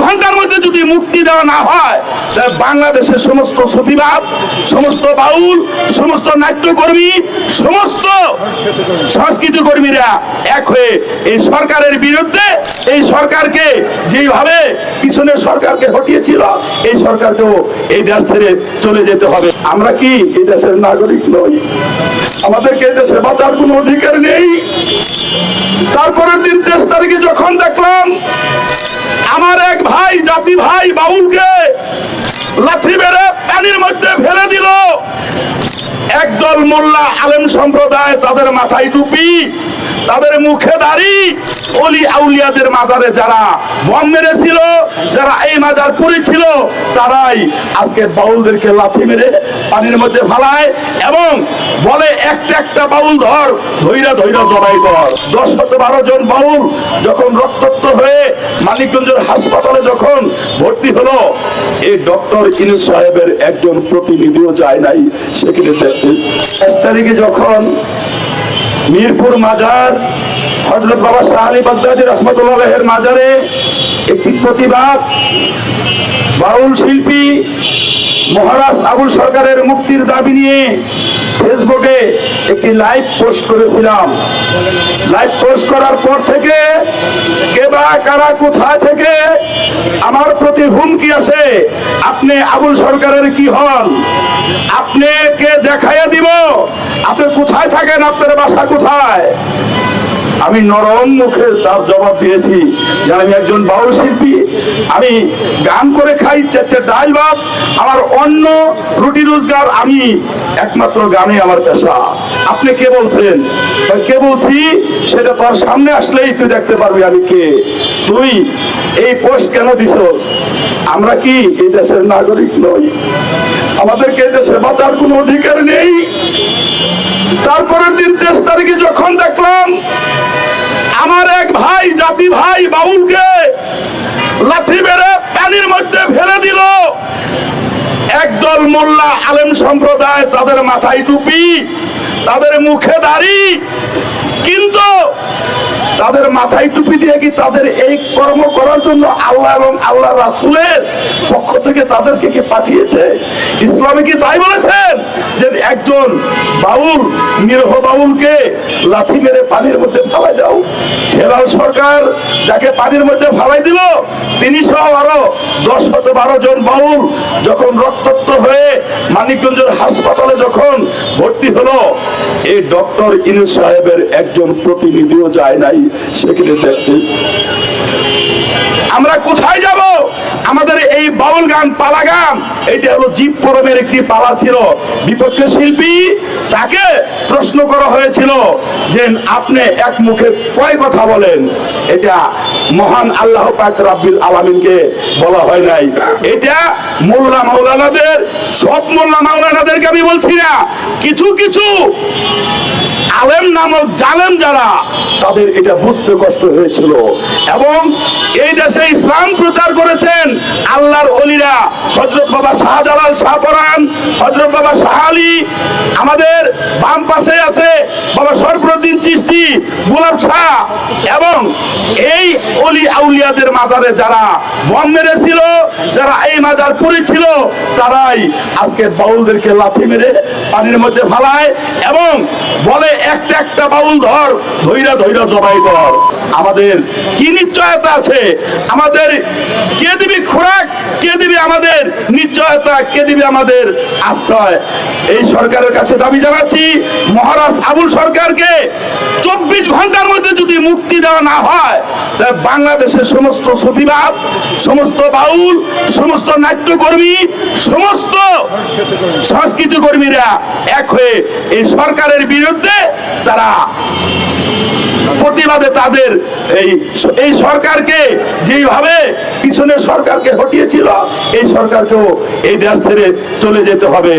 ঘন্টার মধ্যে যদি মুক্তি দেওয়া না হয়, বাংলাদেশের সমস্ত সুফিবাদ, সমস্ত বাউল, সমস্ত নাট্যকর্মী, সমস্ত সংস্কৃতি কর্মীরা এক হয়ে এই সরকারের বিরুদ্ধে, এই সরকারকে যেভাবে পিছনে সরকারকে হটিয়েছিল, এই সরকারকেও এই দেশ ছেড়ে চলে যেতে হবে। আমরা কি এই দেশের নাগরিক নই? আমাদেরকে এই দেশে বাঁচার কোনো অধিকার নেই? তারপরের দিন 23 তারিখে যখন দেখলাম আমার এক ভাই, জাতি ভাই বাউলকে লাথি মেরে পানির মধ্যে ফেলে দিল, একদল মোল্লা আলেম সম্প্রদায়, তাদের মাথায় টুপি, তাদের মুখে দাড়ি, অলি আউলিয়াদের মাজারে যারা বম মেরেছিল, যারা এই মাজার পুড়েছিল, তারাই আজকে বাউলদেরকে লাথি মেরে পানির মধ্যে ফালায় এবং বলে একটা একটা বাউল ধর, ধৈরা ধৈরা জবাই কর। 10-12 জন বাউল যখন রক্তাক্ত হয়ে মানিকগঞ্জের হাসপাতালে যখন ভর্তি হলো, এই ডক্টর ইউনূস সাহেবের একজন প্রতিনিধিও যায় নাই সেখানে দেখতে। 1 তারিখে যখন মিরপুর মাজার, হযরত বাবা শাহ আলী বাগদাদী রাহমাতুল্লাহের মাজারে একটি প্রতিবাদ, বাউল শিল্পী মহারাজ আবুল সরকারের মুক্তির দাবি নিয়ে ফেসবুকে একটি লাইভ পোস্ট করেছিলাম। লাইভ পোস্ট করার পর থেকে কে বা কারা কোথায় থেকে আমার প্রতি হুমকি আসে, আপনি আবুল সরকারের কি হন, আপনি কে দেখাইয়া দিব, আপনি কোথায় থাকেন, আপনার বাসা কোথায়? আমি নরম মুখে তার জবাব দিয়েছি যে আমি একজন বাউল শিল্পী, আমি গান করে খাই, 4টে ডাল ভাত, আমার অন্য রুটি রোজগার, আমি একমাত্র গানে আমার পেশা। আপনি কে বলছেন? কে বলছি সেটা তোর সামনে আসলেই তুই দেখতে পারবি আমি কে। তুই এই পোস্ট কেন দিছস? আমরা কি এই দেশের নাগরিক নই? আমাদেরকে এই দেশে বাঁচার কোনো অধিকার নেই? তারপরের দিন 23 তারিখে যখন দেখলাম আমার এক ভাই, জাতি ভাই বাউলকে লাথি মেরে পানির মধ্যে ফেলে দিল, একদল মোল্লা আলেম সম্প্রদায়, তাদের মাথায় টুপি, তাদের মুখে দাড়ি, কিন্তু তাদের মাথায় টুপি দিয়ে কি তাদের এই কর্ম করার জন্য আল্লাহ এবং আল্লাহ রাসূলের পক্ষ থেকে তাদেরকে কি পাঠিয়েছে? ইসলামে কি তাই বলেছেন যে একজন বাউল, নিরহ বাউলকে লাথি মেরে পানির মধ্যে ফালাই দাও? হেলাল সরকার যাকে পানির মধ্যে ফালাই দিল, তিনি সহ আরো 10-12 জন বাউল যখন রক্তাক্ত হয়ে মানিকগঞ্জের হাসপাতালে যখন ভর্তি হলো, এই ডক্টর ইউনূস সাহেবের একজন প্রতিনিধিও যায় নাই সেখানে দেখতে। আমরা কোথায় যাব? আমাদের এই বাউল গান, পালা গান, এটা হলো জীব পরমের একটি পালা ছিল। বিপক্ষ শিল্পী তাকে প্রশ্ন করা হয়েছিল যে আপনি এক মুখে কয় কথা বলেন? এটা মহান আল্লাহ পাক রাব্বুল আলামিনকে বলা হয় নাই, এটা মোল্লা মাওলানাদের, সব মোল্লা মাওলানাদেরকে আমি বলছি না, কিছু কিছু আলেম নামক জালেম যারা, তাদের এটা বুঝতে কষ্ট হয়েছিল। এবং এই দেশে ইসলাম প্রচার করেছেন আল্লাহর ওলিরা, হযরত বাবা শাহজালাল শাহপরান, হযরত বাবা শাহ আলী, আমাদের বাম পাশে আছে বাবা সরফুদ্দিন চিশতি, গোলাপ শাহ, এবং এই ওলি আউলিয়াদের মাজারে যারা বম মেরেছিল, যারা এই মাজার পুড়েছিল, তারাই আজকে বাউলদেরকে লাথি মেরে পানির মধ্যে ফালায় এবং বলে একটা একটা বাউল ধর, ধৈরা ধৈরা জবাই কর। আমাদের কি নিশ্চয়তা আছে? আমাদের কে দিবি খোরাক, কে দিবি আমাদের নিশ্চয়তা, কে দিবি আমাদের আশ্রয়? এই সরকারের কাছে দাবি জানাচ্ছি, মহারাজ আবুল সরকারকে 24 ঘন্টার মধ্যে যদি মুক্তি দেওয়া না হয়, তাহলে বাংলাদেশের সমস্ত সুফিবাদ, সমস্ত বাউল, সমস্ত নাট্যকর্মী, সমস্ত সংস্কৃতি কর্মীরা এক হয়ে এই সরকারের বিরুদ্ধে তারা প্রতিবাদে তাদের এই সরকারকে যেভাবে পিছনে সরকারকে হটিয়েছিল, এই সরকারকেও এই দেশ ছেড়ে চলে যেতে হবে।